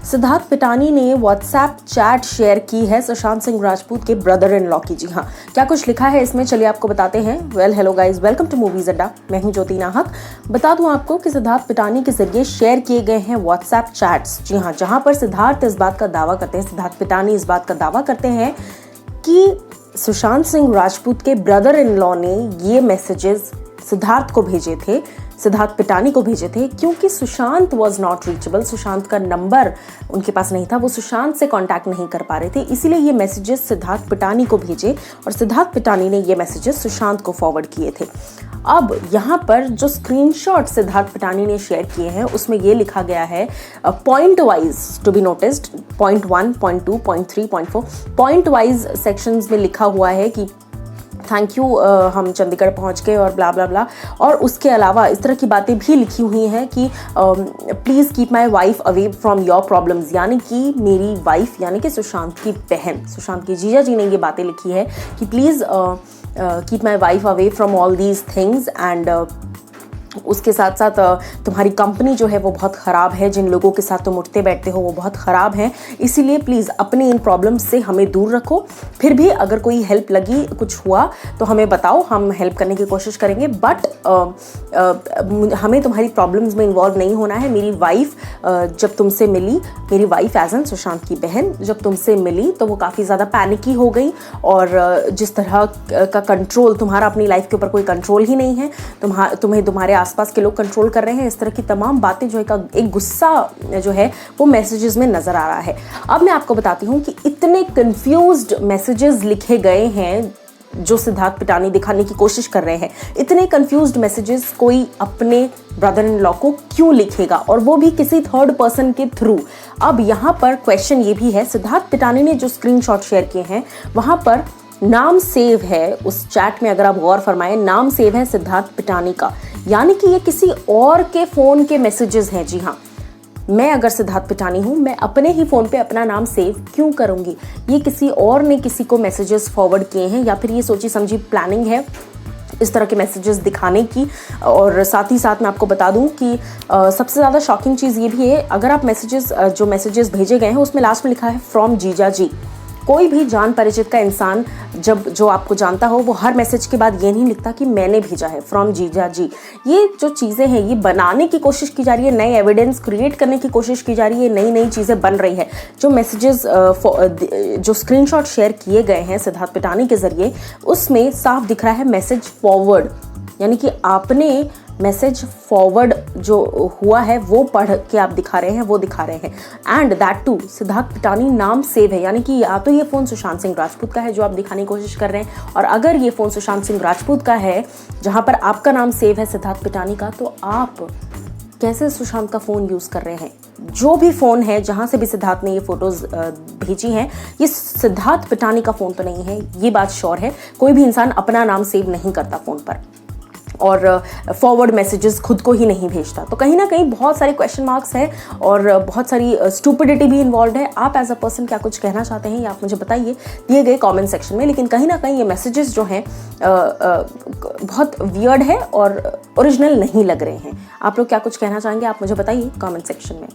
सिद्धार्थ पिटानी ने WhatsApp chat share की है सुशांत सिंह राजपूत के ब्रदर इन लॉ की। जी हाँ, क्या कुछ लिखा है इसमें, चलिए आपको बताते हैं। Hello guys, welcome to movies Adda. मैं हूं ज्योति नाहक। बता दूं आपको कि सिद्धार्थ पिटानी के जरिए शेयर किए गए हैं व्हाट्सएप चैट्स। जी हाँ, जहां पर सिद्धार्थ इस बात का दावा करते हैं, सिद्धार्थ पिटानी इस बात का दावा करते हैं कि सुशांत सिंह राजपूत के ब्रदर इन लॉ ने ये मैसेजेस सिद्धार्थ को भेजे थे, सिद्धार्थ पिटानी को भेजे थे, क्योंकि Sushant was not reachable. Sushant का नंबर उनके पास नहीं था, वो सुशांत से कांटेक्ट नहीं कर पा रहे थे, इसीलिए ये मैसेजेस सिद्धार्थ पिटानी को भेजे और सिद्धार्थ पिटानी ने ये मैसेजेस सुशांत को फॉरवर्ड किए थे। अब यहाँ पर जो स्क्रीनशॉट सिद्धार्थ पिटानी ने शेयर किए हैं उसमें ये लिखा गया है point wise to be noticed, point 1, point 2, point 3, point 4, point wise sections में लिखा हुआ है कि थैंक यू, हम चंडीगढ़ पहुंच गए और ब्ला ब्ला ब्ला। और उसके अलावा इस तरह की बातें भी लिखी हुई हैं कि please keep my wife away from your problems, यानी कि मेरी वाइफ यानी कि सुशांत की बहन, सुशांत की जीजा जी ने ये बातें लिखी है कि please keep my wife away from all these things and उसके साथ साथ तुम्हारी कंपनी जो है वो बहुत ख़राब है, जिन लोगों के साथ तुम उठते बैठते हो वो बहुत ख़राब हैं, इसीलिए प्लीज़ अपनी इन प्रॉब्लम्स से हमें दूर रखो। फिर भी अगर कोई हेल्प लगी, कुछ हुआ तो हमें बताओ, हम हेल्प करने की कोशिश करेंगे, बट हमें तुम्हारी प्रॉब्लम्स में इन्वॉल्व नहीं होना है। मेरी वाइफ जब तुमसे मिली, मेरी वाइफ एज एन सुशांत की बहन जब तुमसे मिली तो वो काफ़ी ज़्यादा पैनिकी हो गई और जिस तरह का कंट्रोल, तुम्हारा अपनी लाइफ के ऊपर कोई कंट्रोल ही नहीं है, तुम्हें तुम्हारे आसपास के लोग कंट्रोल कर रहे हैं, इस तरह की तमाम बातें जो है का एक गुस्सा जो है वो मैसेजेस में नजर आ रहा है। अब मैं आपको बताती हूँ कि इतने कंफ्यूज्ड मैसेजेस लिखे गए हैं जो सिद्धार्थ पिटानी दिखाने की कोशिश कर रहे हैं। इतने कंफ्यूज्ड मैसेजेस कोई अपने ब्रदर इन लॉ को क्यों लिखेगा, और वो भी किसी थर्ड पर्सन के थ्रू। अब यहाँ पर क्वेश्चन ये भी है, सिद्धार्थ पिटानी ने जो स्क्रीनशॉट शेयर किए हैं वहाँ पर नाम सेव है उस चैट में, अगर आप गौर फरमाएं, नाम सेव है सिद्धार्थ पिटानी का, यानी कि ये किसी और के फ़ोन के मैसेजेस हैं। जी हाँ, मैं अगर सिद्धार्थ पिटानी हूँ, मैं अपने ही फ़ोन पे अपना नाम सेव क्यों करूँगी? ये किसी और ने किसी को मैसेजेस फॉरवर्ड किए हैं, या फिर ये सोची समझी प्लानिंग है इस तरह के मैसेजेस दिखाने की। और साथ ही साथ मैं आपको बता दूं कि सबसे ज़्यादा शॉकिंग चीज़ ये भी है, अगर आप जो मैसेजेस भेजे गए हैं उसमें लास्ट में लिखा है फ्रॉम जीजा जी। कोई भी जान परिचित का इंसान जो आपको जानता हो वो हर मैसेज के बाद ये नहीं लिखता कि मैंने भेजा है फ्रॉम जीजा जी। ये जो चीज़ें हैं ये बनाने की कोशिश की जा रही है, नए एविडेंस क्रिएट करने की कोशिश की जा रही है, नई नई चीज़ें बन रही है। जो मैसेजेस जो स्क्रीनशॉट शेयर किए गए हैं सिद्धार्थ पिटानी के जरिए, उसमें साफ दिख रहा है मैसेज फॉरवर्ड, यानी कि आपने मैसेज फॉरवर्ड जो हुआ है वो पढ़ के आप दिखा रहे हैं, वो दिखा रहे हैं। एंड दैट टू सिद्धार्थ पिटानी नाम सेव है, यानी कि या तो ये फ़ोन सुशांत सिंह राजपूत का है जो आप दिखाने की कोशिश कर रहे हैं, और अगर ये फ़ोन सुशांत सिंह राजपूत का है जहाँ पर आपका नाम सेव है सिद्धार्थ पिटानी का, तो आप कैसे सुशांत का फ़ोन यूज़ कर रहे हैं? जो भी फ़ोन है, जहाँ से भी सिद्धार्थ ने ये फ़ोटोज़ भेजी हैं, ये सिद्धार्थ पिटानी का फ़ोन तो नहीं है, ये बात श्योर है। कोई भी इंसान अपना नाम सेव नहीं करता फ़ोन पर और फॉरवर्ड मैसेजेस खुद को ही नहीं भेजता। तो कहीं ना कहीं बहुत सारे क्वेश्चन मार्क्स हैं और बहुत सारी स्टूपिडिटी भी इन्वॉल्व है। आप एज अ पर्सन क्या कुछ कहना चाहते हैं, या आप मुझे बताइए दिए गए कमेंट सेक्शन में। लेकिन कहीं ना कहीं ये मैसेजेस जो हैं बहुत वियर्ड है और ओरिजिनल नहीं लग रहे हैं। आप लोग क्या कुछ कहना चाहेंगे, आप मुझे बताइए कमेंट सेक्शन में।